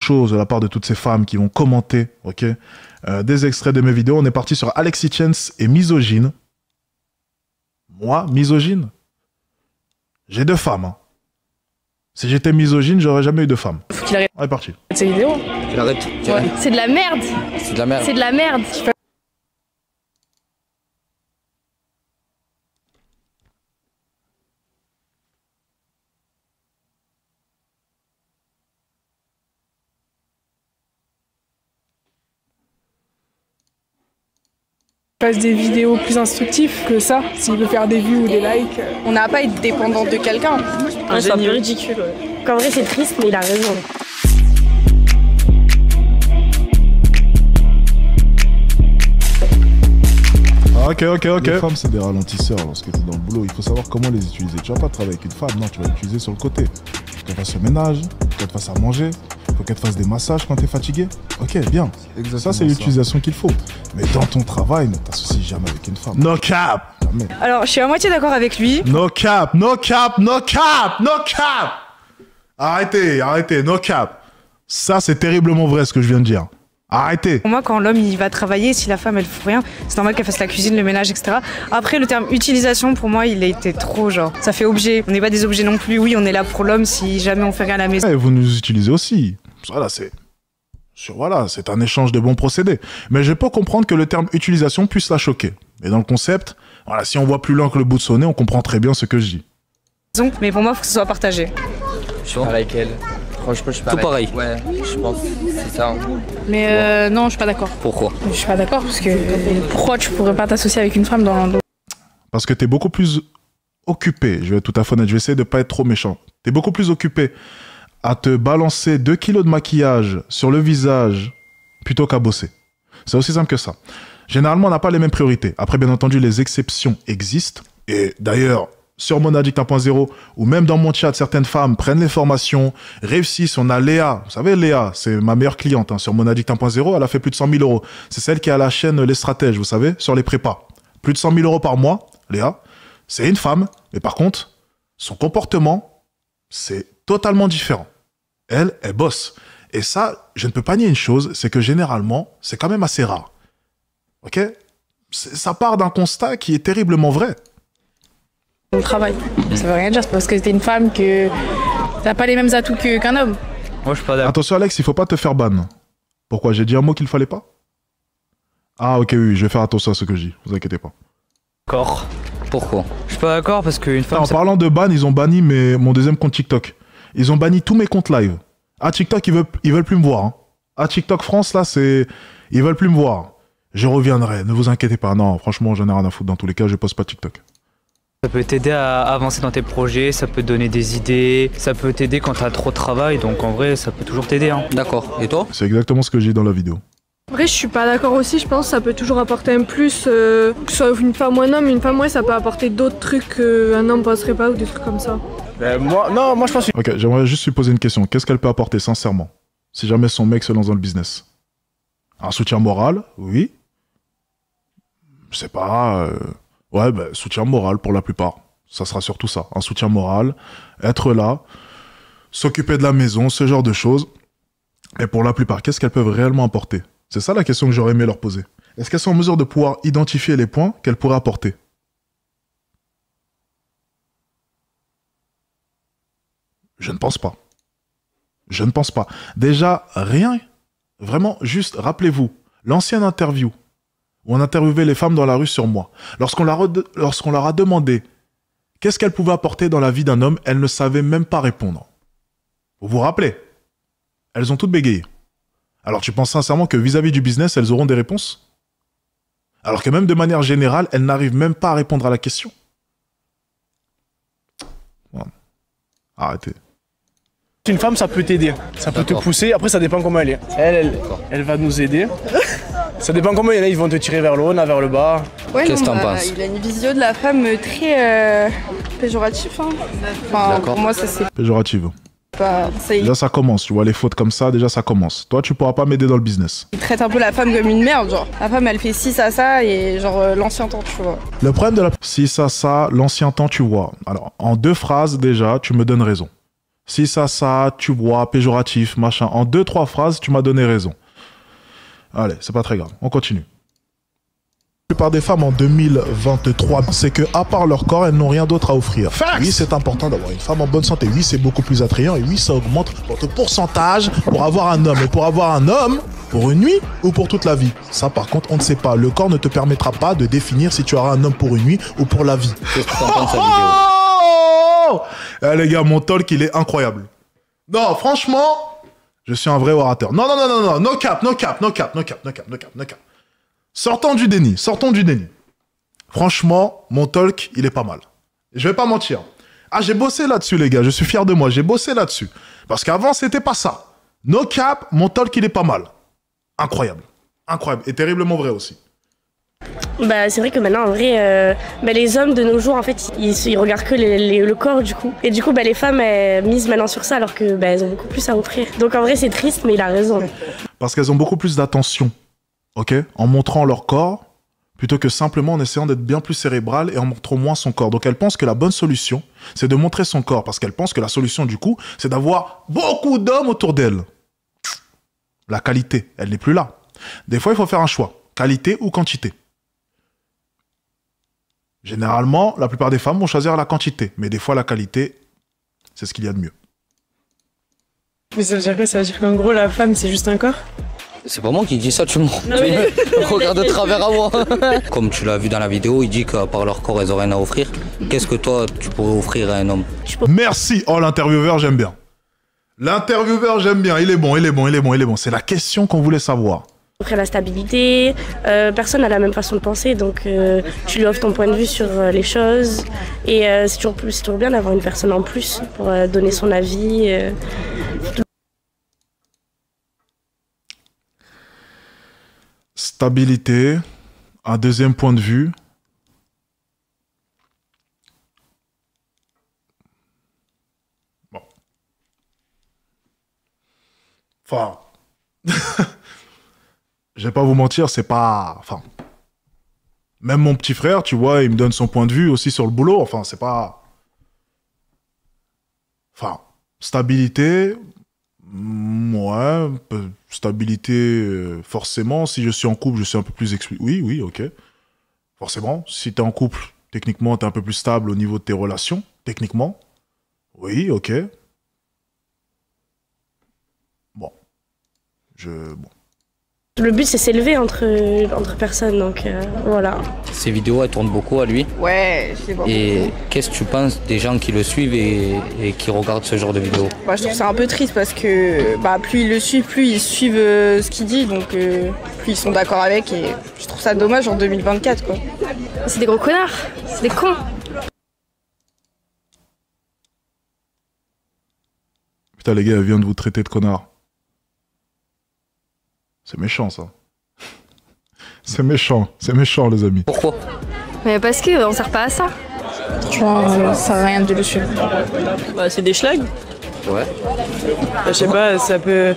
chose de la part de toutes ces femmes qui vont commenter, ok, des extraits de mes vidéos. On est parti sur Alexis Chance et misogyne. Moi, misogyne? J'ai 2 femmes. Hein. Si j'étais misogyne, j'aurais jamais eu de femme. Faut qu'il arrête. On est parti. Ces vidéos. Il arrête. Ouais. C'est de la merde. C'est de la merde. C'est de la merde. Fasse des vidéos plus instructives que ça, s'il veut faire des vues ou des likes. On n'a pas à être dépendant de quelqu'un. C'est un peu ridicule. Ouais. En vrai, c'est triste, mais il a raison. Ok. Les femmes, c'est des ralentisseurs lorsque tu es dans le boulot. Il faut savoir comment les utiliser. Tu vas pas travailler avec une femme, non, tu vas l'utiliser sur le côté. Faut qu'elle fasse le ménage, faut qu'elle te fasse à manger, faut qu'elle te fasse des massages quand tu es fatigué. Ok, bien. Ça, c'est l'utilisation qu'il faut. Mais dans ton travail, ne t'associe jamais avec une femme. No cap! Jamais. Alors, je suis à moitié d'accord avec lui. No cap! Arrêtez, no cap! Ça, c'est terriblement vrai ce que je viens de dire. Arrêtez. Pour moi, quand l'homme il va travailler, si la femme elle fout rien, c'est normal qu'elle fasse la cuisine, le ménage, etc. Après, le terme utilisation, pour moi, il a été trop genre. Ça fait objet. On n'est pas des objets non plus. Oui, on est là pour l'homme si jamais on fait rien à la maison. Et vous nous utilisez aussi. Voilà, c'est un échange de bons procédés. Mais je peux comprendre que le terme utilisation puisse la choquer. Mais dans le concept, voilà, si on voit plus loin que le bout de son nez, on comprend très bien ce que je dis. Mais pour moi, il faut que ce soit partagé. Je suis pareil qu'elle. Franchement, je suis pareil. Tout pareil. Ouais, je pense que c'est ça. Mais non, je suis pas d'accord. Pourquoi? Je suis pas d'accord parce que pourquoi tu pourrais pas t'associer avec une femme dans Parce que t'es beaucoup plus occupé, je vais être tout à fait honnête, je vais essayer de pas être trop méchant. T'es beaucoup plus occupé à te balancer 2 kilos de maquillage sur le visage plutôt qu'à bosser. C'est aussi simple que ça. Généralement, on n'a pas les mêmes priorités. Après, bien entendu, les exceptions existent. Et d'ailleurs, sur Mon Addict 1.0 ou même dans mon chat, certaines femmes prennent les formations, réussissent. On a Léa, vous savez Léa, c'est ma meilleure cliente hein, sur Mon Addict 1.0, elle a fait plus de 100 000 euros. C'est celle qui a la chaîne Les Stratèges, vous savez, sur les prépas. Plus de 100 000 euros par mois, Léa. C'est une femme, mais par contre, son comportement, c'est totalement différent. Elle bosse. Et ça, je ne peux pas nier une chose, c'est que généralement, c'est quand même assez rare. Ok? Ça part d'un constat qui est terriblement vrai. le travail. Ça veut rien dire, c'est parce que t'es une femme que t'as pas les mêmes atouts qu'un homme. Moi, je suis pas d'accord. Attention Alex, il faut pas te faire ban. Pourquoi? J'ai dit un mot qu'il fallait pas? Ah ok, oui, je vais faire attention à ce que je dis, vous inquiétez pas. D'accord. Pourquoi? Je suis pas d'accord parce qu'une femme... En parlant de ban, ils ont banni mon deuxième compte TikTok. Ils ont banni tous mes comptes live. À TikTok, ils veulent plus me voir. Hein. À TikTok France, là, c'est... Ils veulent plus me voir. Je reviendrai, ne vous inquiétez pas. Non, franchement, j'en ai rien à foutre. Dans tous les cas, je poste pas TikTok. Ça peut t'aider à avancer dans tes projets, ça peut te donner des idées, ça peut t'aider quand t'as trop de travail, donc en vrai, ça peut toujours t'aider. Hein. D'accord. Et toi? C'est exactement ce que j'ai dit dans la vidéo. Après, je suis pas d'accord aussi, je pense que ça peut toujours apporter un plus, que ce soit une femme ou un homme. Une femme, ouais, ça peut apporter d'autres trucs qu'un homme passerait pas ou des trucs comme ça. Moi je pense... Ok, j'aimerais juste lui poser une question. Qu'est-ce qu'elle peut apporter, sincèrement, si jamais son mec se lance dans le business? Un soutien moral, oui. Je sais pas... Ouais, bah, soutien moral pour la plupart. Ça sera surtout ça. Un soutien moral, être là, s'occuper de la maison, ce genre de choses. Et pour la plupart, qu'est-ce qu'elles peuvent réellement apporter? C'est ça la question que j'aurais aimé leur poser. Est-ce qu'elles sont en mesure de pouvoir identifier les points qu'elles pourraient apporter? Je ne pense pas. Je ne pense pas. Déjà, rien. Vraiment, juste, rappelez-vous, l'ancienne interview où on interviewait les femmes dans la rue sur moi. Lorsqu'on leur a demandé qu'est-ce qu'elles pouvaient apporter dans la vie d'un homme, elles ne savaient même pas répondre. Vous vous rappelez? Elles ont toutes bégayé. Alors tu penses sincèrement que vis-à-vis du business, elles auront des réponses? Alors que même de manière générale, elles n'arrivent même pas à répondre à la question. Bon. Arrêtez. Une femme, ça peut t'aider, ça peut te pousser, après ça dépend comment elle est. Elle va nous aider. Ça dépend comment il y en a, ils vont te tirer vers le haut, vers le bas. Ouais, qu'est-ce que t'en penses? Il a une vision de la femme très péjorative. Hein. Enfin, pour moi, ça c'est Péjorative. pas... Déjà ça commence, tu vois les fautes comme ça, déjà ça commence. Toi tu pourras pas m'aider dans le business. Il traite un peu la femme comme une merde, genre. La femme, elle fait ci, ça, et genre l'ancien temps, tu vois. Le problème de la... Si ça, l'ancien temps tu vois. Alors en 2 phrases déjà, tu me donnes raison. Si ça, tu vois, péjoratif, machin. En 2-3 phrases, tu m'as donné raison. Allez, c'est pas très grave. On continue. La plupart des femmes en 2023, c'est que à part leur corps, elles n'ont rien d'autre à offrir. Facts. Oui, c'est important d'avoir une femme en bonne santé. Oui, c'est beaucoup plus attrayant. Et oui, ça augmente votre pourcentage pour avoir un homme. Et pour avoir un homme, pour une nuit ou pour toute la vie? Ça, par contre, on ne sait pas. Le corps ne te permettra pas de définir si tu auras un homme pour une nuit ou pour la vie. Qu'est-ce que tu entends de sa vidéo? Eh, les gars, mon talk, il est incroyable. Non, franchement, je suis un vrai orateur. Non, no cap. Sortons du déni. Franchement, mon talk, il est pas mal. Je vais pas mentir. Ah, j'ai bossé là-dessus, les gars. Je suis fier de moi. J'ai bossé là-dessus. Parce qu'avant, c'était pas ça. No cap, mon talk, il est pas mal. Incroyable. Et terriblement vrai aussi. Bah, c'est vrai que maintenant, en vrai, les hommes de nos jours, en fait, ils regardent que le corps, du coup. Et du coup, les femmes, elles misent maintenant sur ça, alors que elles ont beaucoup plus à offrir. Donc, en vrai, c'est triste, mais il a raison. Parce qu'elles ont beaucoup plus d'attention. Ok, en montrant leur corps, plutôt que simplement en essayant d'être bien plus cérébrale et en montrant moins son corps. Donc elle pense que la bonne solution, c'est de montrer son corps, parce qu'elle pense que la solution du coup, c'est d'avoir beaucoup d'hommes autour d'elle. La qualité, elle n'est plus là. Des fois, il faut faire un choix, qualité ou quantité. Généralement, la plupart des femmes vont choisir la quantité, mais des fois la qualité, c'est ce qu'il y a de mieux. Mais ça veut dire quoi? Ça veut dire qu'en gros, la femme, c'est juste un corps? C'est pas moi qui dis ça, tu me regardes de travers à moi. Comme tu l'as vu dans la vidéo, il dit qu'à part leur corps, elles ont rien à offrir. Qu'est-ce que toi, tu pourrais offrir à un homme? Merci. Oh, l'intervieweur, j'aime bien. L'intervieweur, j'aime bien. Il est bon. C'est la question qu'on voulait savoir. Après la stabilité, personne n'a la même façon de penser, donc tu lui offres ton point de vue sur les choses. Et c'est toujours bien d'avoir une personne en plus pour donner son avis. Stabilité, un deuxième point de vue. Bon. Enfin, je vais pas vous mentir, c'est pas... Enfin, même mon petit frère, tu vois, il me donne son point de vue aussi sur le boulot. Enfin, c'est pas... Enfin, stabilité... Ouais, stabilité, forcément. Si je suis en couple, je suis un peu plus Oui, ok. Forcément. Si t'es en couple, techniquement, t'es un peu plus stable au niveau de tes relations. Techniquement. Oui, ok. Bon. Le but, c'est s'élever entre personnes, donc voilà. Ces vidéos, elles tournent beaucoup à lui. Ouais, je les vois. Et qu'est-ce que tu penses des gens qui le suivent et qui regardent ce genre de vidéos? Je trouve ça un peu triste parce que plus ils le suivent, plus ils suivent ce qu'il dit, donc plus ils sont d'accord avec, et je trouve ça dommage en 2024, quoi. C'est des gros connards, c'est des cons. Putain, les gars, elle vient de vous traiter de connard. C'est méchant, ça. C'est méchant, les amis. Pourquoi? Mais parce qu'on sert pas à ça. Franchement, ça sert à rien de le suivre. C'est des schlags. Ouais. Je sais pas, ça peut...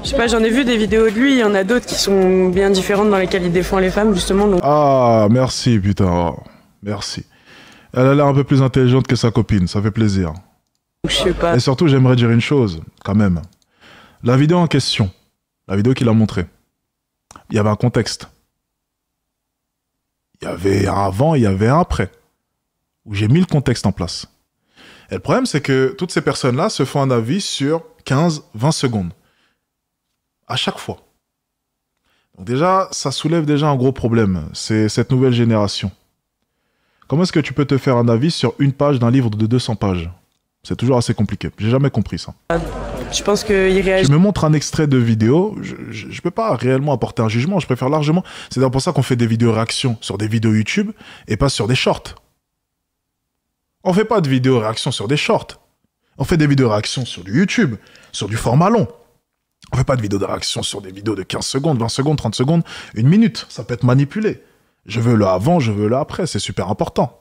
Je sais pas, j'en ai vu des vidéos de lui, il y en a d'autres qui sont bien différentes dans lesquelles il défend les femmes, justement. Donc... Ah, merci, putain. Oh, merci. Elle a l'air un peu plus intelligente que sa copine, ça fait plaisir. Je sais pas. Et surtout, j'aimerais dire une chose, quand même. La vidéo en question, la vidéo qu'il a montrée, il y avait un contexte. Il y avait un avant, il y avait un après. Où j'ai mis le contexte en place. Et le problème, c'est que toutes ces personnes-là se font un avis sur 15-20 secondes. À chaque fois. Donc déjà, ça soulève déjà un gros problème. C'est cette nouvelle génération. Comment est-ce que tu peux te faire un avis sur une page d'un livre de 200 pages? C'est toujours assez compliqué. J'ai jamais compris ça. Je pense qu'il réagit. Tu me montres un extrait de vidéo, je peux pas réellement apporter un jugement, je préfère largement. C'est d'ailleurs pour ça qu'on fait des vidéos réactions sur des vidéos YouTube et pas sur des shorts. On fait pas de vidéos réactions sur des shorts. On fait des vidéos réactions sur du YouTube, sur du format long. On fait pas de vidéos de réaction sur des vidéos de 15 secondes, 20 secondes, 30 secondes, 1 minute. Ça peut être manipulé. Je veux le avant, je veux le après, c'est super important.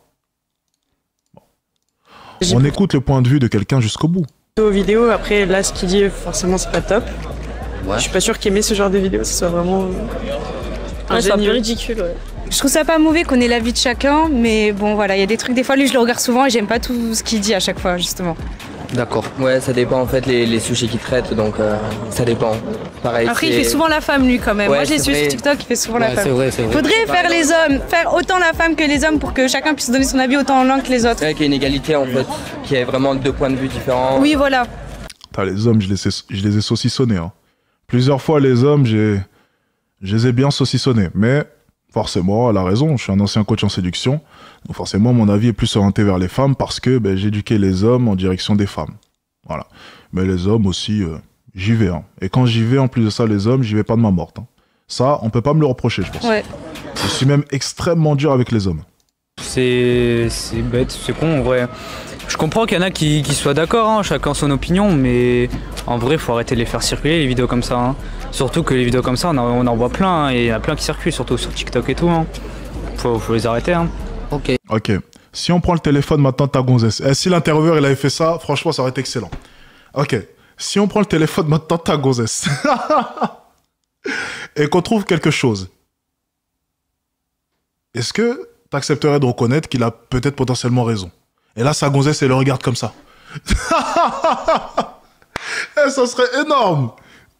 Bon. On écoute le point de vue de quelqu'un jusqu'au bout. Vidéo, après là ce qu'il dit forcément c'est pas top. Ouais. Je suis pas sûr qu'aimer ce genre de vidéo ce soit vraiment c'est un peu ridicule. Ouais. Je trouve ça pas mauvais qu'on ait l'avis de chacun, mais bon voilà, il y a des trucs, des fois lui je le regarde souvent et j'aime pas tout ce qu'il dit à chaque fois justement. D'accord. Ouais, ça dépend en fait les sujets qu'il traite, donc ça dépend. Pareil. Après, il fait souvent la femme, lui, quand même. Ouais, Moi, j'ai c'est su vrai. sur TikTok, il fait souvent la Ouais, femme. c'est vrai. Faudrait faire les hommes, faire autant la femme que les hommes pour que chacun puisse donner son avis autant en langue que les autres. C'est vrai qu'il y a une égalité en fait, qui est vraiment 2 points de vue différents. Oui, voilà. Putain, les hommes, je les ai saucissonnés. Hein. Plusieurs fois, les hommes, je les ai bien saucissonnés. Mais forcément, elle a raison, je suis un ancien coach en séduction. Donc forcément, mon avis est plus orienté vers les femmes parce que ben, j'ai éduqué les hommes en direction des femmes. Voilà. Mais les hommes aussi, j'y vais. Hein. Et quand j'y vais, en plus de ça, les hommes, j'y vais pas de main morte. Hein. Ça, on peut pas me le reprocher, je pense. Ouais. Je suis même extrêmement dur avec les hommes. C'est bête, c'est con en vrai. Je comprends qu'il y en a qui soient d'accord, hein, chacun son opinion, mais en vrai, faut arrêter de les faire circuler les vidéos comme ça. Hein. Surtout que les vidéos comme ça, on en voit plein, hein, et il y en a plein qui circulent, surtout sur TikTok et tout. Hein. Faut les arrêter. Hein. Ok. Si on prend le téléphone maintenant de ta gonzesse, si l'intervieweur il avait fait ça, franchement, ça aurait été excellent. Ok. Si on prend le téléphone maintenant de ta gonzesse et qu'on trouve quelque chose, est-ce que tu accepterais de reconnaître qu'il a peut-être potentiellement raison? Et là, sa gonzesse, elle le regarde comme ça. Et ça serait énorme.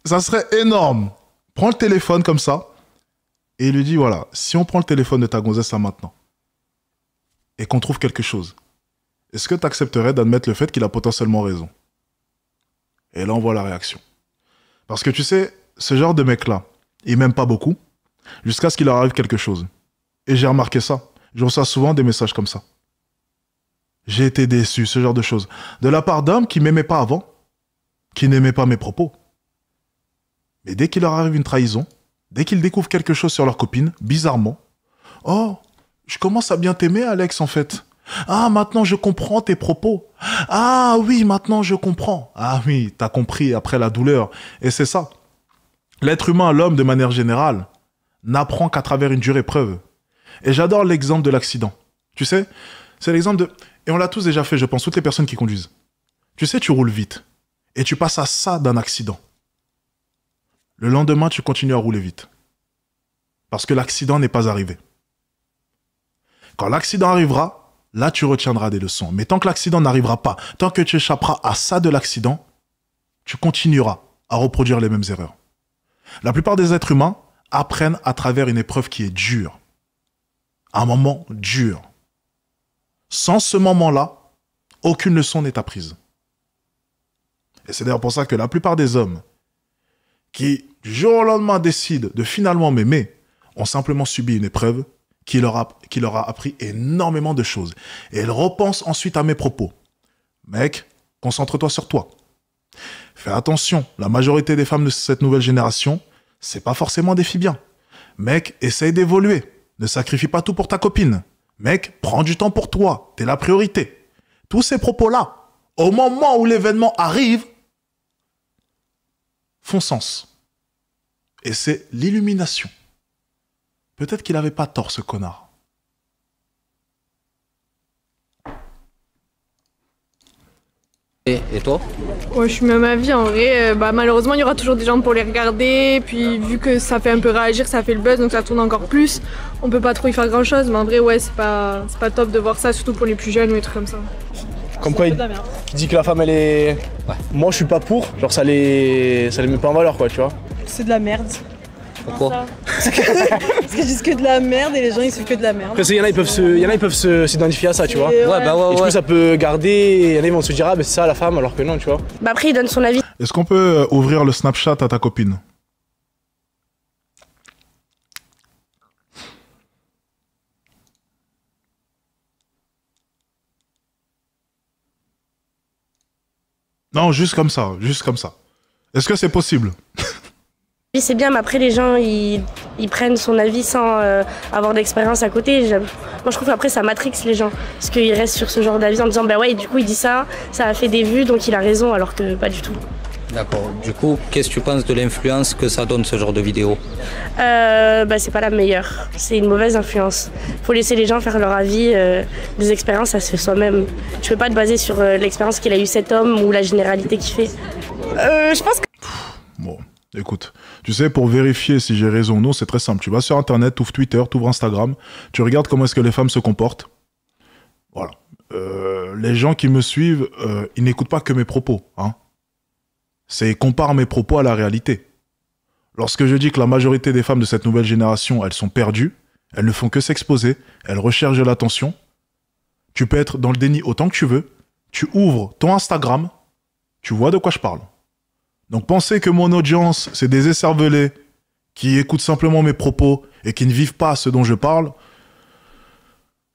Ça serait énorme. Prends le téléphone comme ça et il lui dit, voilà, si on prend le téléphone de ta gonzesse là maintenant et qu'on trouve quelque chose, est-ce que tu accepterais d'admettre le fait qu'il a potentiellement raison? Et là, on voit la réaction. Parce que tu sais, ce genre de mec-là, il m'aime pas beaucoup jusqu'à ce qu'il leur arrive quelque chose. Et j'ai remarqué ça. Je reçois souvent des messages comme ça. J'ai été déçu, ce genre de choses. De la part d'hommes qui m'aimaient pas avant, qui n'aimaient pas mes propos. Mais dès qu'il leur arrive une trahison, dès qu'ils découvrent quelque chose sur leur copine, bizarrement, « Oh, je commence à bien t'aimer, Alex, en fait. Ah, maintenant je comprends tes propos. Ah oui, maintenant je comprends. Ah oui, t'as compris après la douleur. » Et c'est ça. L'être humain, l'homme de manière générale, n'apprend qu'à travers une dure épreuve. Et j'adore l'exemple de l'accident. Tu sais, c'est l'exemple de... Et on l'a tous déjà fait, je pense, toutes les personnes qui conduisent. Tu sais, tu roules vite. Et tu passes à ça d'un accident. Le lendemain, tu continues à rouler vite. Parce que l'accident n'est pas arrivé. Quand l'accident arrivera, là, tu retiendras des leçons. Mais tant que l'accident n'arrivera pas, tant que tu échapperas à ça de l'accident, tu continueras à reproduire les mêmes erreurs. La plupart des êtres humains apprennent à travers une épreuve qui est dure. Un moment dur. Sans ce moment-là, aucune leçon n'est apprise. Et c'est d'ailleurs pour ça que la plupart des hommes qui, du jour au lendemain, décident de finalement m'aimer, ont simplement subi une épreuve qui leur a appris énormément de choses. Et ils repensent ensuite à mes propos. Mec, concentre-toi sur toi. Fais attention, la majorité des femmes de cette nouvelle génération, c'est pas forcément des filles bien. Mec, essaye d'évoluer. Ne sacrifie pas tout pour ta copine. Mec, prends du temps pour toi. T'es la priorité. Tous ces propos-là, au moment où l'événement arrive, font sens. Et c'est l'illumination. Peut-être qu'il n'avait pas tort, ce connard. Et toi? Ouais, je suis même à vie en vrai. Malheureusement, il y aura toujours des gens pour les regarder. Puis, vu que ça fait un peu réagir, ça fait le buzz, donc ça tourne encore plus. On peut pas trop y faire grand chose, mais en vrai, ouais, c'est pas top de voir ça, surtout pour les plus jeunes ou des trucs comme ça. Comme quoi, il dit que la femme, elle est. Ouais. Moi, je suis pas pour. Genre, ça les met pas en valeur, quoi, tu vois. C'est de la merde. Pourquoi? Parce qu'ils disent que de la merde et les gens ils suivent que de la merde. Après, il y en a, ils peuvent s'identifier à ça, tu vois. Ouais, Et du coup, ça peut garder. Il y en a, ils vont se dire, ah, ben c'est ça la femme, alors que non, tu vois. Bah après, il donne son avis. Est-ce qu'on peut ouvrir le Snapchat à ta copine? Non, juste comme ça, juste comme ça. Est-ce que c'est possible? C'est bien, mais après les gens ils prennent son avis sans avoir d'expérience à côté. Moi je trouve qu'après ça matrix les gens. Parce qu'ils restent sur ce genre d'avis en disant bah ouais, du coup il dit ça, ça a fait des vues donc il a raison alors que pas du tout. D'accord. Du coup, qu'est-ce que tu penses de l'influence que ça donne ce genre de vidéo? C'est pas la meilleure. C'est une mauvaise influence. Faut laisser les gens faire leur avis. Des expériences, ça se fait soi-même. Tu peux pas te baser sur l'expérience qu'il a eu cet homme ou la généralité qu'il fait. Je pense que... Bon, écoute, tu sais, pour vérifier si j'ai raison ou non, c'est très simple. Tu vas sur Internet, tu ouvres Twitter, tu ouvres Instagram, tu regardes comment est-ce que les femmes se comportent. Voilà. les gens qui me suivent, ils n'écoutent pas que mes propos. Hein. Ils comparent mes propos à la réalité. Lorsque je dis que la majorité des femmes de cette nouvelle génération, elles sont perdues, elles ne font que s'exposer, elles recherchent de l'attention, tu peux être dans le déni autant que tu veux, tu ouvres ton Instagram, tu vois de quoi je parle. Donc penser que mon audience, c'est des écervelés qui écoutent simplement mes propos et qui ne vivent pas ce dont je parle,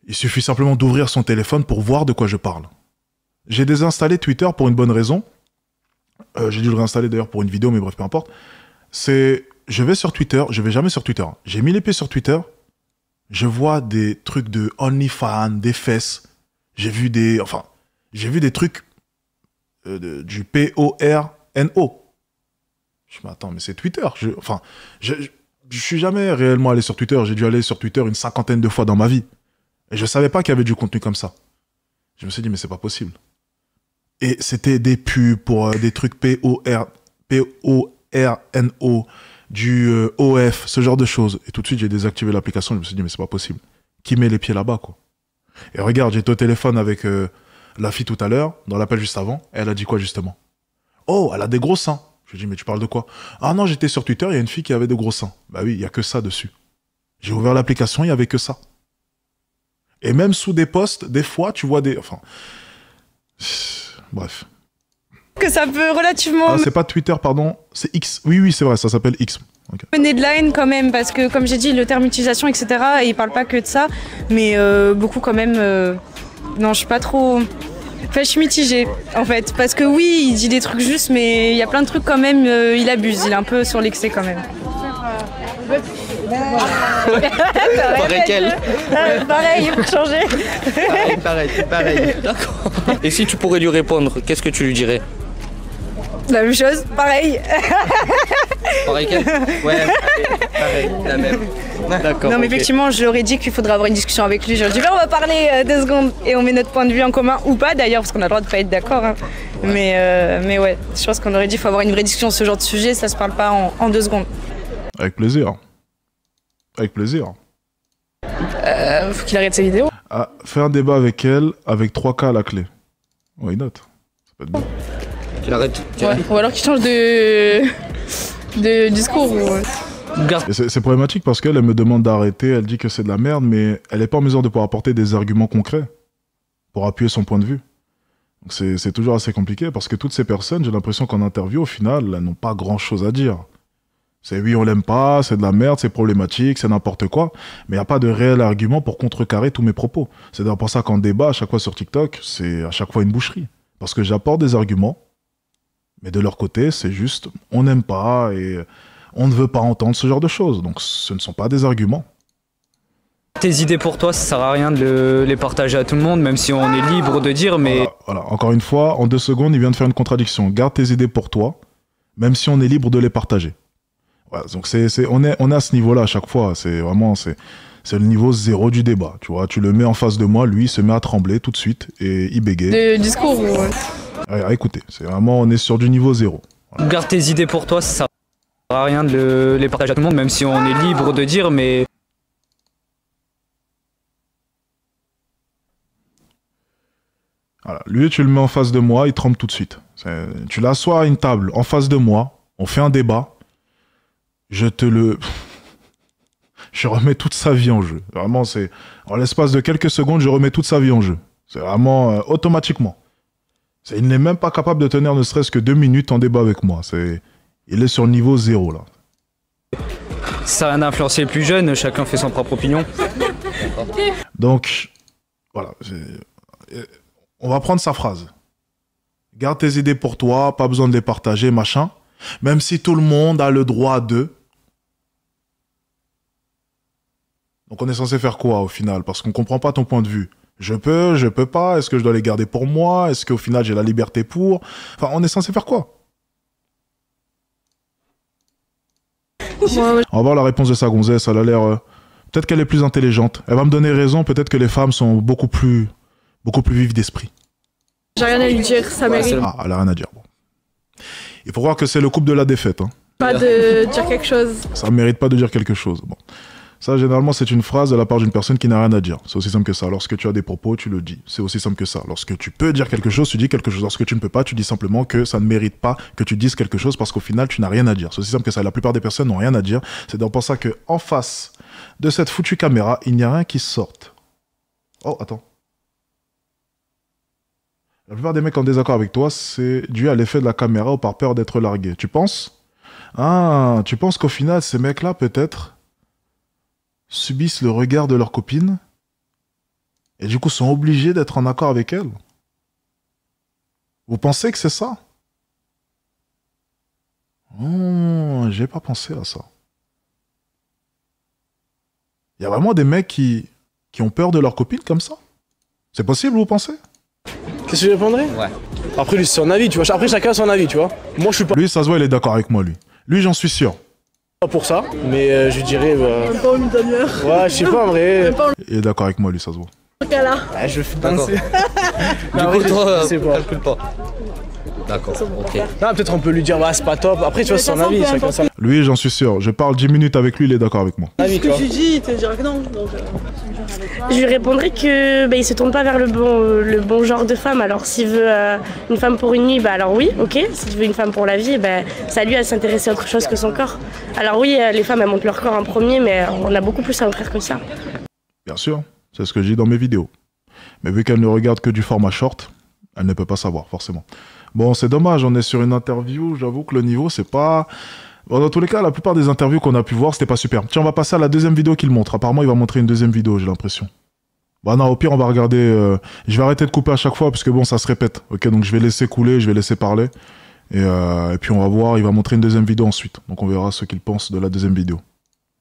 il suffit simplement d'ouvrir son téléphone pour voir de quoi je parle. J'ai désinstallé Twitter pour une bonne raison. J'ai dû le réinstaller d'ailleurs pour une vidéo, mais bref, peu importe. Je vais sur Twitter, je vais jamais sur Twitter. J'ai mis les pieds sur Twitter, je vois des trucs de OnlyFans, des fesses. J'ai vu des trucs du PORNO. Je me dis, attends, mais c'est Twitter. Je suis jamais réellement allé sur Twitter. J'ai dû aller sur Twitter une 50aine de fois dans ma vie. Et je savais pas qu'il y avait du contenu comme ça. Je me suis dit, mais c'est pas possible. Et c'était des pubs pour des trucs PORNO, du OF, ce genre de choses. Et tout de suite, j'ai désactivé l'application. Je me suis dit, mais c'est pas possible. Qui met les pieds là-bas, quoi? Et regarde, j'étais au téléphone avec la fille tout à l'heure, dans l'appel juste avant. Elle a dit quoi, justement? Oh, elle a des gros seins. Je lui ai dit, mais tu parles de quoi? Ah non, j'étais sur Twitter, il y a une fille qui avait de gros seins. Bah oui, il y a que ça dessus. J'ai ouvert l'application, il y avait que ça. Et même sous des posts, des fois, tu vois des... Enfin... Bref. Que ça peut relativement... Ah, c'est pas Twitter, pardon, c'est X. Oui, c'est vrai, ça s'appelle X. Okay. Mener de la haine quand même, parce que comme j'ai dit, le terme utilisation, etc., et il parle pas que de ça, mais beaucoup quand même... Non, je suis pas trop... Enfin, je suis mitigée, en fait, parce que oui, il dit des trucs justes, mais il y a plein de trucs quand même, il abuse, il est un peu sur l'excès quand même. Pareil qu'elle. Pareil, pour changer. Pareil. D'accord. Et si tu pourrais lui répondre, qu'est-ce que tu lui dirais? La même chose, pareil. Pareil qu'elle? Ouais, pareil, la même. D'accord. Non, mais effectivement, je leur ai dit qu'il faudrait avoir une discussion avec lui. Je leur ai dit, on va parler 2 secondes et on met notre point de vue en commun, ou pas d'ailleurs, parce qu'on a le droit de pas être d'accord. Hein. Ouais. Mais ouais, je pense qu'on aurait dit qu'il faut avoir une vraie discussion sur ce genre de sujet, ça se parle pas en 2 secondes. Avec plaisir. Avec plaisir. Faut qu'il arrête ses vidéos. Ah, fais un débat avec elle, avec 3 cas à la clé. Why not? Ça peut être bon. Qu'il arrête. Ouais. Ou alors qu'il change de discours. C'est problématique parce qu'elle me demande d'arrêter, elle dit que c'est de la merde, mais elle n'est pas en mesure de pouvoir apporter des arguments concrets pour appuyer son point de vue. Donc c'est toujours assez compliqué parce que toutes ces personnes, j'ai l'impression qu'en interview, au final, elles n'ont pas grand-chose à dire. C'est oui, on l'aime pas, c'est de la merde, c'est problématique, c'est n'importe quoi, mais il n'y a pas de réel argument pour contrecarrer tous mes propos. C'est d'ailleurs pour ça qu'en débat, à chaque fois sur TikTok, c'est à chaque fois une boucherie. Parce que j'apporte des arguments, mais de leur côté, c'est juste, on n'aime pas et on ne veut pas entendre ce genre de choses. Donc ce ne sont pas des arguments. Tes idées pour toi, ça sert à rien de les partager à tout le monde, même si on est libre de dire, mais... Voilà. Encore une fois, en 2 secondes, il vient de faire une contradiction. Garde tes idées pour toi, même si on est libre de les partager. Voilà, donc on est à ce niveau-là à chaque fois. C'est vraiment... C'est le niveau 0 du débat. Tu vois, tu le mets en face de moi, lui, il se met à trembler tout de suite et il bégaye. De discours, ouais. Écoutez, c'est vraiment... On est sur du niveau 0. Voilà. Garde tes idées pour toi, ça sert à rien de les partager à tout le monde, même si on est libre de dire, mais... Voilà. Lui, tu le mets en face de moi, il tremble tout de suite. Tu l'assois à une table en face de moi, on fait un débat, je remets toute sa vie en jeu. Vraiment, en l'espace de quelques secondes, je remets toute sa vie en jeu. C'est vraiment automatiquement. Il n'est même pas capable de tenir ne serait-ce que 2 minutes en débat avec moi. Il est sur le niveau 0, là. Ça a rien influencé les plus jeunes, chacun fait son propre opinion. Donc, voilà. On va prendre sa phrase. Garde tes idées pour toi, pas besoin de les partager, machin. Même si tout le monde a le droit de... Donc on est censé faire quoi au final? Parce qu'on comprend pas ton point de vue. Je peux pas, est-ce que je dois les garder pour moi? Est-ce qu'au final j'ai la liberté pour... Enfin, on est censé faire quoi? On va voir la réponse de sa gonzesse, elle a l'air... Peut-être qu'elle est plus intelligente. Elle va me donner raison, peut-être que les femmes sont beaucoup plus vives d'esprit. J'ai rien à lui dire, ça mérite. Ah, elle a rien à dire. Bon. Il faut voir que c'est le couple de la défaite. Hein. Pas de dire quelque chose. Ça mérite pas de dire quelque chose. Bon. Ça, généralement, c'est une phrase de la part d'une personne qui n'a rien à dire. C'est aussi simple que ça. Lorsque tu as des propos, tu le dis. C'est aussi simple que ça. Lorsque tu peux dire quelque chose, tu dis quelque chose. Lorsque tu ne peux pas, tu dis simplement que ça ne mérite pas que tu dises quelque chose parce qu'au final, tu n'as rien à dire. C'est aussi simple que ça. La plupart des personnes n'ont rien à dire. C'est donc pour ça qu'en face de cette foutue caméra, il n'y a rien qui sorte. Oh, attends. La plupart des mecs en désaccord avec toi, c'est dû à l'effet de la caméra ou par peur d'être largué. Tu penses? Ah, tu penses qu'au final, ces mecs-là, peut-être, subissent le regard de leur copine et du coup sont obligés d'être en accord avec elle? Vous pensez que c'est ça? Oh, j'ai pas pensé à ça. Il y a vraiment des mecs qui ont peur de leur copine comme ça? C'est possible, vous pensez? Qu'est-ce que je répondrais? Ouais. Après, lui, c'est son avis, tu vois. Après, chacun a son avis, tu vois. Moi, je suis pas... Lui, ça se voit, il est d'accord avec moi, lui. Lui, j'en suis sûr. Pas pour ça, mais je dirais... Même pas une demi-heure. Ouais, je sais pas, en vrai... Il est d'accord avec moi, lui, ça se voit. Ok, là. Ouais, je fais danser. Du coup, toi, calcule pas. D'accord, ok. Non, peut-être on peut lui dire, bah, c'est pas top. Après, tu vois, c'est son avis, chacun son avis. Lui, j'en suis sûr. Je parle 10 minutes avec lui, il est d'accord avec moi. Ce que tu dis, il te dira que non. Donc, Je lui répondrais que il se tourne pas vers le bon genre de femme. Alors s'il veut une femme pour une nuit, alors oui, ok. S'il veut une femme pour la vie, c'est à lui à s'intéresser à autre chose que son corps. Alors oui, les femmes elles montent leur corps en premier, mais on a beaucoup plus à offrir que ça. Bien sûr, c'est ce que je dis dans mes vidéos. Mais vu qu'elle ne regarde que du format short, elle ne peut pas savoir, forcément. Bon, c'est dommage, on est sur une interview, j'avoue que le niveau, c'est pas... Bon, dans tous les cas, la plupart des interviews qu'on a pu voir, c'était pas super. Tiens, on va passer à la deuxième vidéo qu'il montre. Apparemment, il va montrer une deuxième vidéo, j'ai l'impression. Bah non, au pire, on va regarder... Je vais arrêter de couper à chaque fois, parce que bon, ça se répète. Ok, donc je vais laisser couler, je vais laisser parler. Et puis on va voir, il va montrer une deuxième vidéo ensuite. Donc on verra ce qu'il pense de la deuxième vidéo.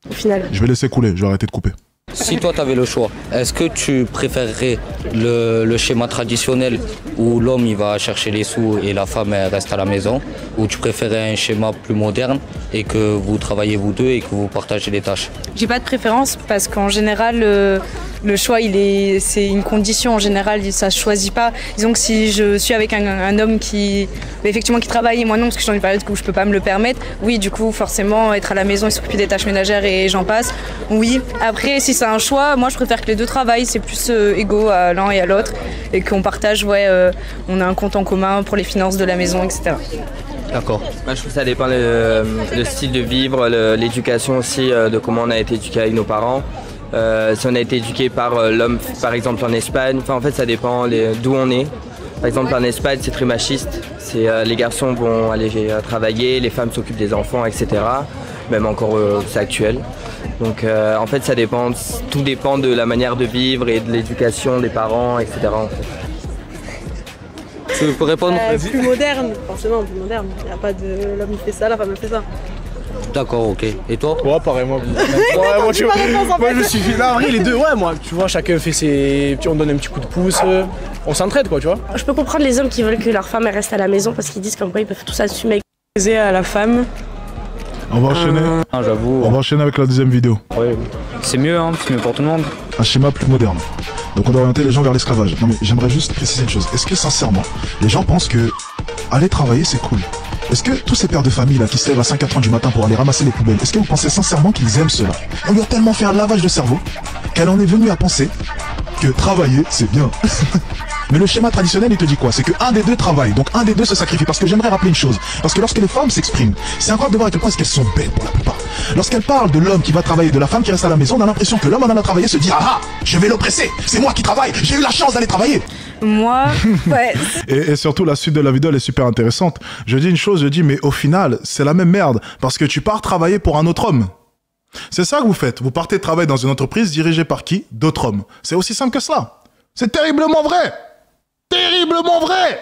Au final. Je vais laisser couler, je vais arrêter de couper. Si toi tu avais le choix, est-ce que tu préférerais le schéma traditionnel où l'homme il va chercher les sous et la femme elle reste à la maison, ou tu préférais un schéma plus moderne et que vous travaillez vous deux et que vous partagez les tâches? J'ai pas de préférence parce qu'en général le choix c'est une condition en général, ça se choisit pas. Disons que si je suis avec un homme qui travaille et moi non parce que je suis dans une période où je peux pas me le permettre, oui du coup forcément être à la maison et s'occuper des tâches ménagères et j'en passe, oui. Après si c'est un choix, moi je préfère que les deux travaillent, c'est plus égaux à l'un et à l'autre et qu'on partage, on a un compte en commun pour les finances de la maison, etc. D'accord. Moi, je trouve que ça dépend le style de vivre, l'éducation aussi, de comment on a été éduqué avec nos parents. Si on a été éduqué par l'homme, par exemple en Espagne, en fait ça dépend d'où on est. Par exemple en Espagne c'est très machiste, les garçons vont aller travailler, les femmes s'occupent des enfants, etc. Même encore c'est actuel. Donc en fait ça dépend, tout dépend de la manière de vivre et de l'éducation des parents, etc. En fait. Tu peux répondre? Plus moderne, forcément plus moderne. Il n'y a pas de l'homme il fait ça, la femme elle fait ça. D'accord, ok. Et toi? Ouais, pareil, moi. Moi, je suis... Là, en vrai, les deux, ouais, moi, tu vois, chacun fait ses... On donne un petit coup de pouce, on s'entraide, quoi, tu vois. Je peux comprendre les hommes qui veulent que leur femme elle reste à la maison parce qu'ils disent comme quoi ils peuvent tous assumer. À la femme. On va enchaîner. J'avoue. On va enchaîner avec la deuxième vidéo. Ouais, c'est mieux, hein, c'est mieux pour tout le monde. Un schéma plus moderne. Donc on doit orienter les gens vers l'esclavage. Non mais j'aimerais juste préciser une chose. Est-ce que sincèrement, les gens pensent que aller travailler c'est cool? Est-ce que tous ces pères de famille là qui se lèvent à 5h30 du matin pour aller ramasser les poubelles, est-ce que vous pensez sincèrement qu'ils aiment cela? On lui a tellement fait un lavage de cerveau qu'elle en est venue à penser que travailler c'est bien. Mais le schéma traditionnel, il te dit quoi? C'est que un des deux travaille, donc un des deux se sacrifie. Parce que j'aimerais rappeler une chose. Parce que lorsque les femmes s'expriment, c'est incroyable de voir à quel point qu'elles sont belles pour la plupart. Lorsqu'elles parlent de l'homme qui va travailler, de la femme qui reste à la maison, on a l'impression que l'homme en allant travailler se dit ah, je vais l'oppresser, c'est moi qui travaille, j'ai eu la chance d'aller travailler. Moi, ouais. Et surtout, la suite de la vidéo, elle est super intéressante. Je dis une chose, je dis, mais au final, c'est la même merde. Parce que tu pars travailler pour un autre homme. C'est ça que vous faites. Vous partez travailler dans une entreprise dirigée par qui? D'autres hommes. C'est aussi simple que cela. C'est terriblement vrai. Terriblement vrai.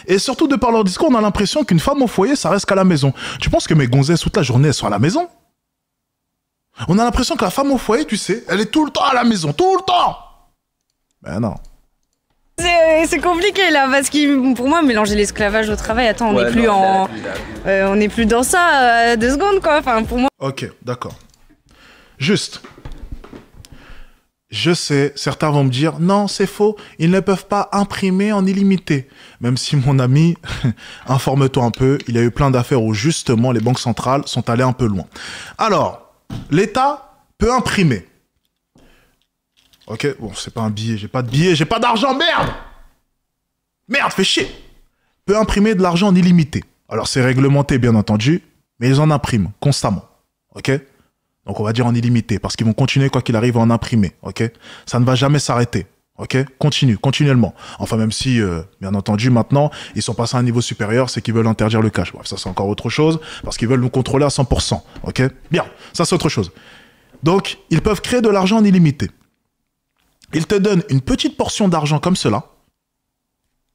Et surtout, de par leur discours, on a l'impression qu'une femme au foyer, ça reste qu'à la maison. Tu penses que mes gonzesses, toute la journée, elles sont à la maison? On a l'impression que la femme au foyer, tu sais, elle est tout le temps à la maison. Tout le temps. Ben non. C'est compliqué là, parce que pour moi, mélanger l'esclavage au travail, attends, on n'est plus dans ça 2 secondes quoi. Enfin, pour moi. Ok, d'accord. Juste. Je sais, certains vont me dire, non, c'est faux, ils ne peuvent pas imprimer en illimité. Même si, mon ami, informe-toi un peu, il y a eu plein d'affaires où, justement, les banques centrales sont allées un peu loin. Alors, l'État peut imprimer. Ok, bon, c'est pas un billet, j'ai pas de billet, j'ai pas d'argent, merde! Merde, fais chier! Peut imprimer de l'argent en illimité. Alors, c'est réglementé, bien entendu, mais ils en impriment constamment. Ok? Donc, on va dire en illimité, parce qu'ils vont continuer, quoi qu'il arrive, à en imprimer. Ok? Ça ne va jamais s'arrêter. Ok? Continuellement. Enfin, même si, bien entendu, maintenant, ils sont passés à un niveau supérieur, c'est qu'ils veulent interdire le cash. Bref, ça, c'est encore autre chose, parce qu'ils veulent nous contrôler à 100%. Ok? Bien, ça, c'est autre chose. Donc, ils peuvent créer de l'argent en illimité. Ils te donnent une petite portion d'argent comme cela,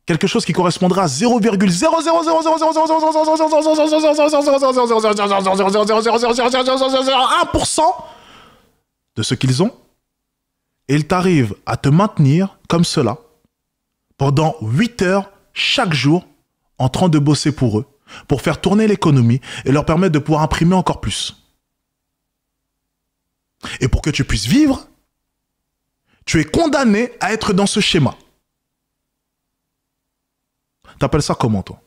quelque chose qui correspondra à 0,00001% de ce qu'ils ont, et ils t'arrivent à te maintenir comme cela pendant 8 heures chaque jour en train de bosser pour eux, pour faire tourner l'économie et leur permettre de pouvoir imprimer encore plus. Et pour que tu puisses vivre, tu es condamné à être dans ce schéma. T'appelles ça comment, toi?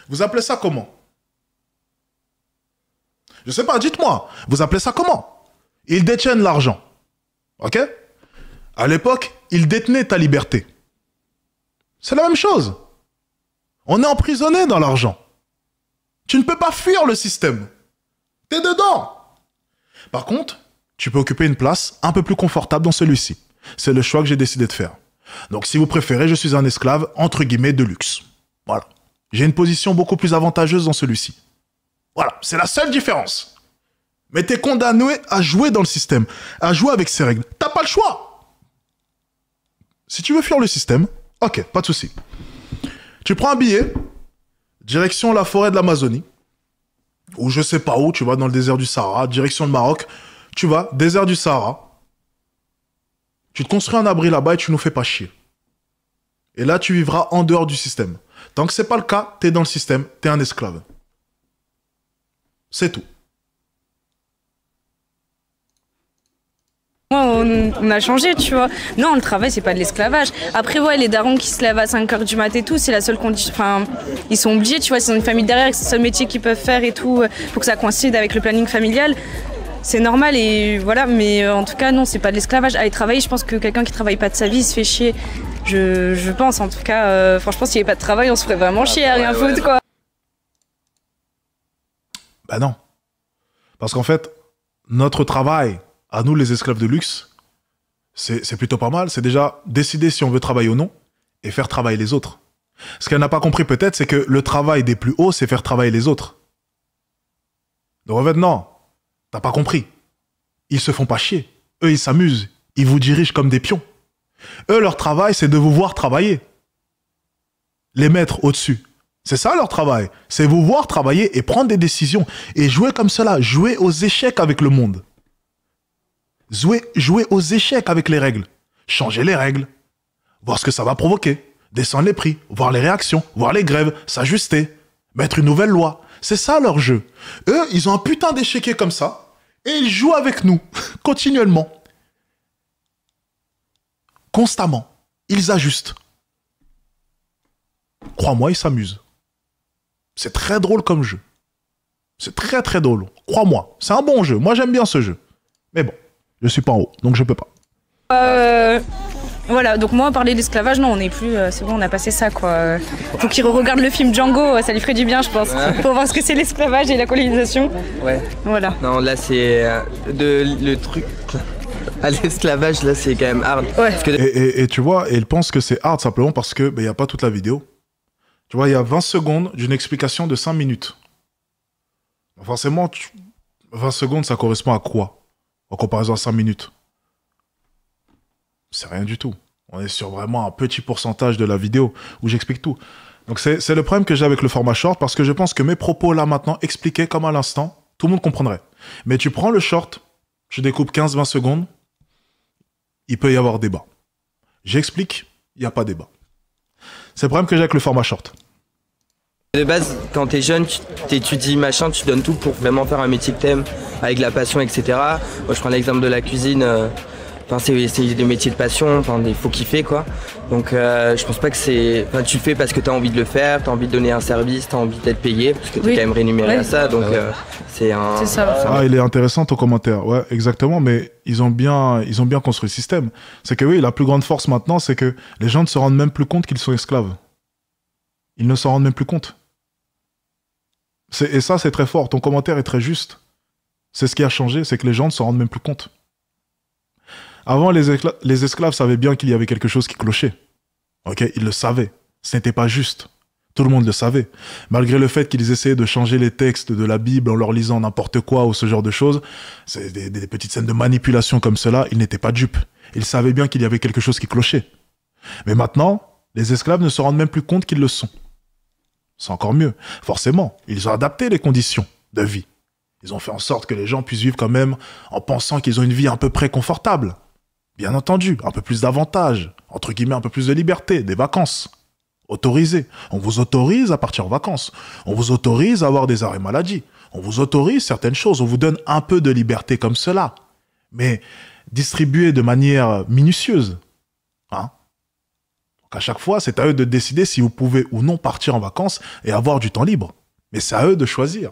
Vous appelez ça comment? Je sais pas, dites-moi. Vous appelez ça comment? Ils détiennent l'argent. Ok? À l'époque, ils détenaient ta liberté. C'est la même chose. On est emprisonné dans l'argent. Tu ne peux pas fuir le système. T'es dedans. Par contre, tu peux occuper une place un peu plus confortable dans celui-ci. C'est le choix que j'ai décidé de faire. Donc, si vous préférez, je suis un esclave, entre guillemets, de luxe. Voilà. J'ai une position beaucoup plus avantageuse dans celui-ci. Voilà, c'est la seule différence. Mais t'es condamné à jouer dans le système, à jouer avec ses règles. T'as pas le choix. Si tu veux fuir le système, ok, pas de souci. Tu prends un billet, direction la forêt de l'Amazonie, ou je sais pas où, tu vas dans le désert du Sahara, direction le Maroc, tu vas, désert du Sahara, tu te construis un abri là-bas et tu nous fais pas chier. Et là, tu vivras en dehors du système. Tant que c'est pas le cas, t'es dans le système, t'es un esclave. C'est tout. On a changé, tu vois. Non, le travail, c'est pas de l'esclavage. Après, ouais, les darons qui se lèvent à 5h du mat et tout, c'est la seule condition. Enfin, ils sont obligés, tu vois, c'est une famille derrière, c'est le seul métier qu'ils peuvent faire et tout, pour que ça coïncide avec le planning familial. C'est normal et voilà, mais en tout cas, non, c'est pas de l'esclavage. Aller travailler, je pense que quelqu'un qui travaille pas de sa vie, il se fait chier. Je pense, en tout cas, franchement, s'il n'y avait pas de travail, on se ferait vraiment chier à rien foutre, quoi. Bah non. Parce qu'en fait, notre travail, à nous les esclaves de luxe, c'est plutôt pas mal. C'est déjà décider si on veut travailler ou non et faire travailler les autres. Ce qu'elle n'a pas compris peut-être, c'est que le travail des plus hauts, c'est faire travailler les autres. Donc en fait, non. T'as pas compris. Ils se font pas chier. Eux, ils s'amusent. Ils vous dirigent comme des pions. Eux, leur travail, c'est de vous voir travailler. Les mettre au-dessus. C'est ça leur travail. C'est vous voir travailler et prendre des décisions. Et jouer comme cela. Jouer aux échecs avec le monde. Jouer aux échecs avec les règles. Changer les règles. Voir ce que ça va provoquer. Descendre les prix. Voir les réactions. Voir les grèves. S'ajuster. Mettre une nouvelle loi. C'est ça leur jeu. Eux, ils ont un putain d'échiquier comme ça. Et ils jouent avec nous. Continuellement. Constamment. Ils ajustent. Crois-moi, ils s'amusent. C'est très drôle comme jeu. C'est très très drôle. Crois-moi, c'est un bon jeu. Moi, j'aime bien ce jeu. Mais bon, je suis pas en haut, donc je peux pas. Voilà, donc moi, parler d'esclavage, non, on n'est plus... c'est bon, on a passé ça, quoi. Faut qu'il re-regarde le film Django, ça lui ferait du bien, je pense. Pour voir ce que c'est l'esclavage et la colonisation. Ouais. Voilà. Non, là, c'est... le truc... À l'esclavage, là, c'est quand même hard. Ouais. Parce que... Et tu vois, et ils pensent que c'est hard simplement parce que il y a pas toute la vidéo. Tu vois, il y a 20 secondes d'une explication de 5 minutes. Forcément, 20 secondes, ça correspond à quoi en comparaison à 5 minutes? C'est rien du tout. On est sur vraiment un petit pourcentage de la vidéo où j'explique tout. Donc c'est le problème que j'ai avec le format short parce que je pense que mes propos là maintenant expliqués comme à l'instant, tout le monde comprendrait. Mais tu prends le short, je découpe 15-20 secondes, il peut y avoir débat. J'explique, il n'y a pas débat. C'est le problème que j'ai avec le format short. De base, quand t'es jeune, tu t'étudies machin, tu donnes tout pour vraiment faire un métier que t'aimes, avec la passion, etc. Moi, je prends l'exemple de la cuisine. enfin, c'est des métiers de passion, enfin, il faut kiffer quoi. Donc je pense pas que c'est... Enfin, tu le fais parce que tu as envie de le faire, tu as envie de donner un service, tu as envie d'être payé, parce que tu es quand même rémunéré à ça, donc c'est un... C'est ça. Ah, il est intéressant ton commentaire, ouais, exactement, mais ils ont bien construit le système. C'est que oui, la plus grande force maintenant, c'est que les gens ne se rendent même plus compte qu'ils sont esclaves. Ils ne s'en rendent même plus compte. Et ça, c'est très fort, ton commentaire est très juste. C'est ce qui a changé, c'est que les gens ne s'en rendent même plus compte. Avant, les esclaves savaient bien qu'il y avait quelque chose qui clochait. Ok, ils le savaient. Ce n'était pas juste. Tout le monde le savait. Malgré le fait qu'ils essayaient de changer les textes de la Bible en leur lisant n'importe quoi ou ce genre de choses, c'est des petites scènes de manipulation comme cela, ils n'étaient pas dupes. Ils savaient bien qu'il y avait quelque chose qui clochait. Mais maintenant, les esclaves ne se rendent même plus compte qu'ils le sont. C'est encore mieux. Forcément, ils ont adapté les conditions de vie. Ils ont fait en sorte que les gens puissent vivre quand même en pensant qu'ils ont une vie à peu près confortable. Bien entendu, un peu plus d'avantages, entre guillemets un peu plus de liberté, des vacances. Autorisé. On vous autorise à partir en vacances. On vous autorise à avoir des arrêts maladie. On vous autorise certaines choses. On vous donne un peu de liberté comme cela. Mais distribuée de manière minutieuse. Hein? Donc à chaque fois, c'est à eux de décider si vous pouvez ou non partir en vacances et avoir du temps libre. Mais c'est à eux de choisir.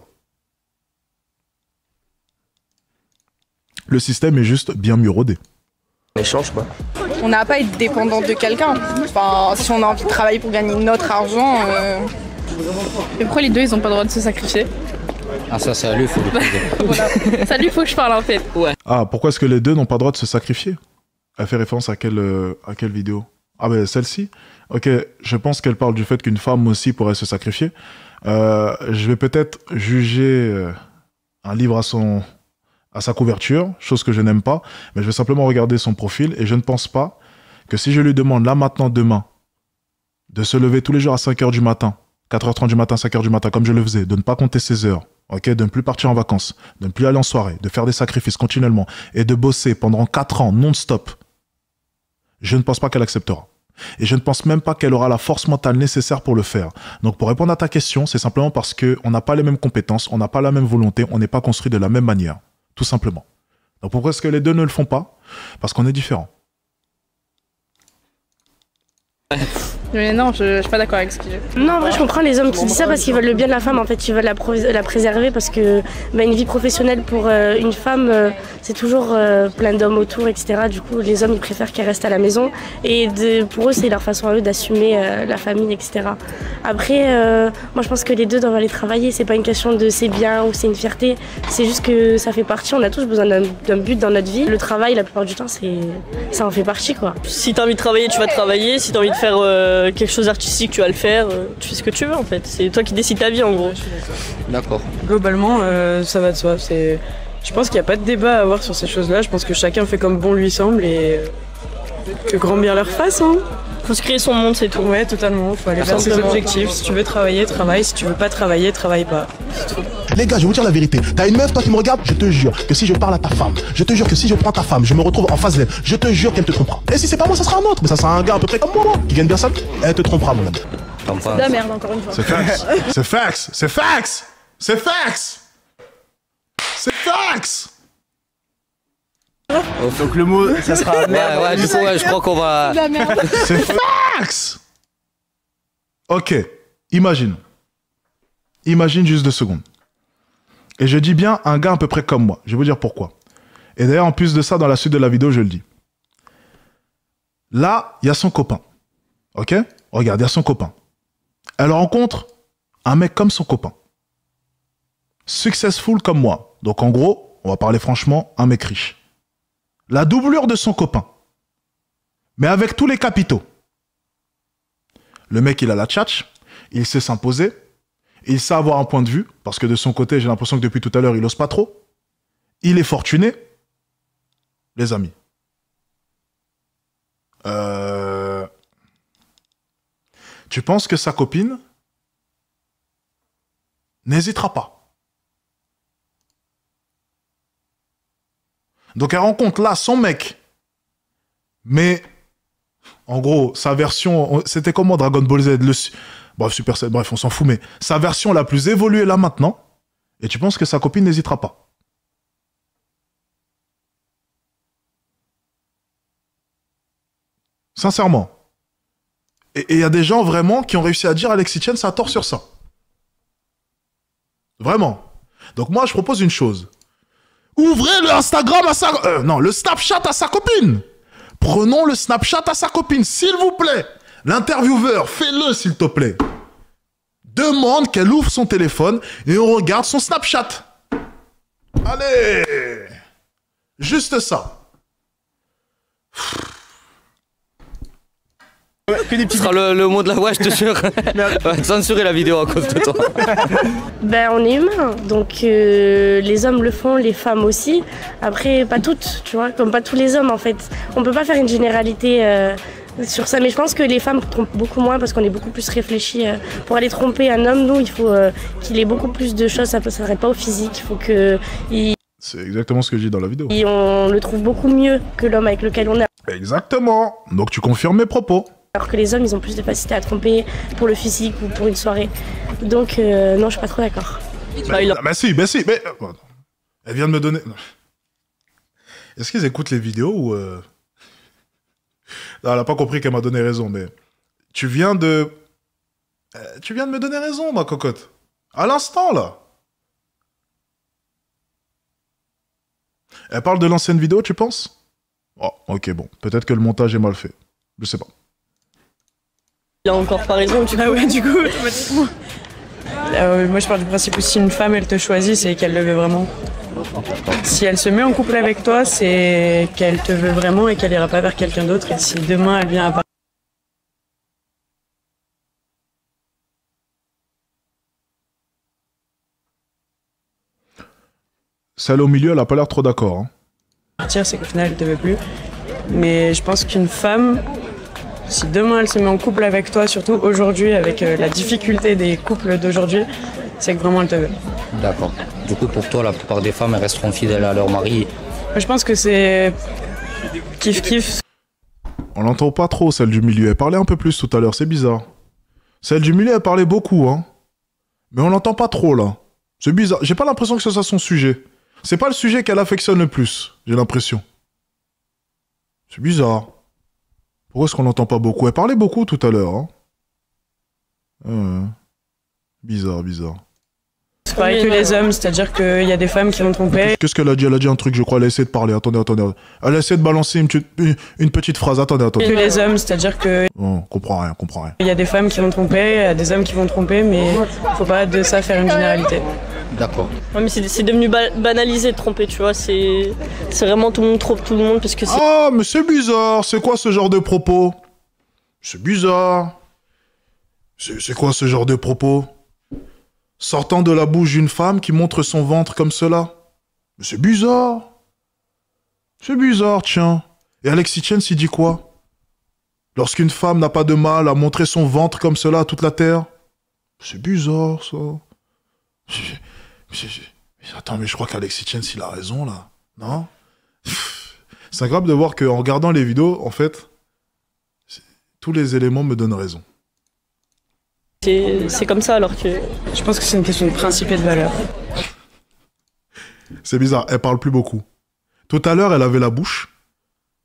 Le système est juste bien mieux rodé. Échange quoi. On n'a pas à être dépendant de quelqu'un. Enfin, si on a envie de travailler pour gagner notre argent... Et pourquoi les deux, ils n'ont pas le droit de se sacrifier? Ah ça, c'est à lui, il faut lui poser. Voilà. C'est à lui, il faut que je parle en fait. Ouais. Ah, pourquoi est-ce que les deux n'ont pas le droit de se sacrifier? Elle fait référence à quelle vidéo? Ah ben celle-ci. Ok, je pense qu'elle parle du fait qu'une femme aussi pourrait se sacrifier. Je vais peut-être juger un livre à sa couverture, chose que je n'aime pas, mais je vais simplement regarder son profil et je ne pense pas que si je lui demande là maintenant demain de se lever tous les jours à 5h du matin, 4h30 du matin, 5h du matin, comme je le faisais, de ne pas compter ses heures, ok, de ne plus partir en vacances, de ne plus aller en soirée, de faire des sacrifices continuellement et de bosser pendant 4 ans non-stop, je ne pense pas qu'elle acceptera. Et je ne pense même pas qu'elle aura la force mentale nécessaire pour le faire. Donc pour répondre à ta question, c'est simplement parce qu'on n'a pas les mêmes compétences, on n'a pas la même volonté, on n'est pas construit de la même manière. Tout simplement. Donc pourquoi est-ce que les deux ne le font pas? Parce qu'on est différents. Mais non, je suis pas d'accord avec ce qu'il dit. Non, en vrai, je comprends les hommes qui disent ça parce qu'ils veulent le bien de la femme. En fait, ils veulent la préserver parce que une vie professionnelle pour une femme, c'est toujours plein d'hommes autour, etc. Du coup, les hommes, ils préfèrent qu'elle reste à la maison. Et pour eux, c'est leur façon à eux d'assumer la famille, etc. Après, moi, je pense que les deux doivent aller travailler. C'est pas une question de c'est bien ou c'est une fierté. C'est juste que ça fait partie. On a tous besoin d'un but dans notre vie. Le travail, la plupart du temps, ça en fait partie, quoi. Si t'as envie de travailler, tu vas travailler. Si t'as envie de faire quelque chose d'artistique, tu vas le faire, tu fais ce que tu veux en fait. C'est toi qui décides ta vie en gros. D'accord. Globalement, ça va de soi. Je pense qu'il n'y a pas de débat à avoir sur ces choses-là. Je pense que chacun fait comme bon lui semble et que grand bien leur fasse. Hein. Faut se créer son monde, c'est tout. Ouais, totalement. Faut aller vers ses objectifs. Si tu veux travailler, travaille. Si tu veux pas travailler, travaille pas. C'est tout. Les gars, je vais vous dire la vérité. T'as une meuf, toi qui me regarde, je te jure que si je parle à ta femme, je te jure que si je prends ta femme, je me retrouve en face d'elle, je te jure qu'elle te trompera. Et si c'est pas moi, ça sera un autre. Mais ça sera un gars à peu près comme moi, qui gagne bien sa vie. Elle te trompera, mon ami. C'est de la merde, encore une fois. C'est facts. C'est facts. C'est facts. C'est facts. C'est facts. Donc le mot, ça sera merde. Ouais, du coup, je crois qu'on va... C'est de la merde. C'est facts. Ok, imagine. Imagine juste 2 secondes. Et je dis bien un gars à peu près comme moi. Je vais vous dire pourquoi. Et d'ailleurs, en plus de ça, dans la suite de la vidéo, je le dis. Là, il y a son copain. Ok? Regarde, il y a son copain. Elle rencontre un mec comme son copain. Successful comme moi. Donc en gros, on va parler franchement, un mec riche. La doublure de son copain. Mais avec tous les capitaux. Le mec, il a la tchatch. Il sait s'imposer. Il sait avoir un point de vue. Parce que de son côté, j'ai l'impression que depuis tout à l'heure, il n'ose pas trop. Il est fortuné. Les amis. Tu penses que sa copine n'hésitera pas? Donc elle rencontre là son mec. Mais en gros, sa version, c'était comment Dragon Ball Z, bref, Super Saiyan, bref, on s'en fout, mais sa version la plus évoluée là maintenant. Et tu penses que sa copine n'hésitera pas? Sincèrement. Et il y a des gens vraiment qui ont réussi à dire Alexis Chen, ça a tort sur ça. Vraiment. Donc moi, je propose une chose. Ouvrez le Instagram à sa... non, le Snapchat à sa copine. Prenons le Snapchat à sa copine, s'il vous plaît. L'intervieweur, fais-le, s'il te plaît. Demande qu'elle ouvre son téléphone et on regarde son Snapchat. Allez. Juste ça. Ce sera le mot de la voix, je te jure. On va censurer la vidéo à cause de toi. Ben, on est humain, donc les hommes le font, les femmes aussi. Après, pas toutes, tu vois, comme pas tous les hommes en fait. On peut pas faire une généralité sur ça, mais je pense que les femmes trompent beaucoup moins parce qu'on est beaucoup plus réfléchi. Pour aller tromper un homme, nous, il faut qu'il ait beaucoup plus de choses, ça ne s'arrête pas au physique, il faut que... C'est exactement ce que je dis dans la vidéo. Et on le trouve beaucoup mieux que l'homme avec lequel on est. Exactement. Donc tu confirmes mes propos. Alors que les hommes, ils ont plus de facilité à tromper pour le physique ou pour une soirée. Donc, non, je suis pas trop d'accord. Mais si, mais... Elle vient de me donner... Est-ce qu'ils écoutent les vidéos ou... Non, elle n'a pas compris qu'elle m'a donné raison, mais... Tu viens de me donner raison, ma cocotte. À l'instant, là. Elle parle de l'ancienne vidéo, tu penses? Oh, ok, bon. Peut-être que le montage est mal fait. Je sais pas. Il a encore pas raison, tu Ah ouais, du coup, automatiquement. Moi, je pars du principe où si une femme, elle te choisit, c'est qu'elle le veut vraiment. Si elle se met en couple avec toi, c'est qu'elle te veut vraiment et qu'elle ira pas vers quelqu'un d'autre. Et si demain, elle vient à... Celle au milieu, elle a pas l'air trop d'accord. Hein. Partir, c'est qu'au final, elle te veut plus. Mais je pense qu'une femme... Si demain elle se met en couple avec toi, surtout aujourd'hui, avec la difficulté des couples d'aujourd'hui, c'est que vraiment elle te veut. D'accord. Du coup, pour toi, la plupart des femmes, elles resteront fidèles à leur mari. Je pense que c'est kiff-kiff. On l'entend pas trop, celle du milieu. Elle parlait un peu plus tout à l'heure, c'est bizarre. Celle du milieu, elle parlait beaucoup, hein. Mais on l'entend pas trop, là. C'est bizarre. J'ai pas l'impression que ce soit son sujet. C'est pas le sujet qu'elle affectionne le plus, j'ai l'impression. C'est bizarre. Pourquoi est-ce qu'on l'entend pas beaucoup? Elle parlait beaucoup tout à l'heure. Hein. Bizarre. C'est pareil que les hommes, c'est-à-dire qu'il y a des femmes qui vont tromper. Qu'est-ce qu'elle a dit? Elle a dit un truc, je crois. Elle a essayé de parler. Attendez. Elle a essayé de balancer une petite phrase. Attendez. Que les hommes, c'est-à-dire que... Oh, comprends rien. Il y a des femmes qui vont tromper, il y a des hommes qui vont tromper, mais faut pas de ça faire une généralité. D'accord. Ouais, mais c'est devenu banalisé de tromper, tu vois. C'est vraiment tout le monde trompe tout le monde parce que c'est... Ah, mais c'est bizarre. C'est quoi ce genre de propos? C'est bizarre. C'est quoi ce genre de propos? Sortant de la bouche d'une femme qui montre son ventre comme cela. Mais c'est bizarre. C'est bizarre, tiens. Et Alexis Chen s'y dit quoi? Lorsqu'une femme n'a pas de mal à montrer son ventre comme cela à toute la terre? C'est bizarre, ça. Attends, mais je crois qu'Alexis Chen, il a raison, là. Non? C'est agréable de voir qu'en regardant les vidéos, en fait, tous les éléments me donnent raison. C'est comme ça, alors que... Je pense que c'est une question de principe et de valeur. C'est bizarre, elle parle plus beaucoup. Tout à l'heure, elle avait la bouche.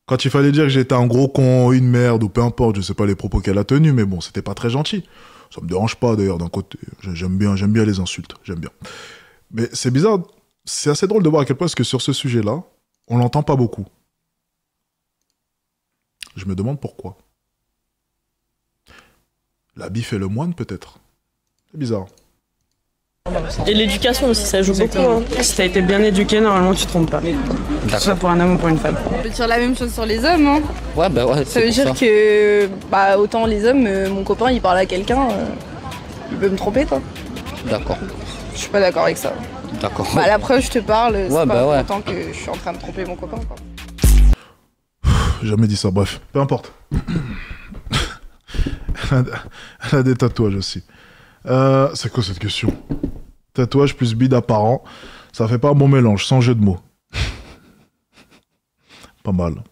Quand il fallait dire que j'étais un gros con, une merde, ou peu importe, je sais pas les propos qu'elle a tenus, mais bon, c'était pas très gentil. Ça me dérange pas, d'ailleurs, d'un côté. J'aime bien les insultes, j'aime bien. Mais c'est bizarre, c'est assez drôle de voir à quel point est-ce que sur ce sujet-là, on l'entend pas beaucoup. Je me demande pourquoi. L'habit fait le moine, peut-être. C'est bizarre. Et l'éducation aussi, ça joue beaucoup. Hein. Si t'as été bien éduqué, normalement tu te trompes pas. Que ce soit pour un homme ou pour une femme. On peut dire la même chose sur les hommes. Hein. Ouais. Ça veut dire que, autant les hommes, mon copain il parle à quelqu'un, il peut me tromper, toi. D'accord. Je suis pas d'accord avec ça. D'accord. La preuve, je te parle, c'est pas ouais. autant que je suis en train de tromper mon copain, quoi. J'ai jamais dit ça, bref. Peu importe. Elle a des tatouages aussi. C'est quoi cette question? Tatouage plus bide apparent, ça fait pas un bon mélange, sans jeu de mots. Pas mal.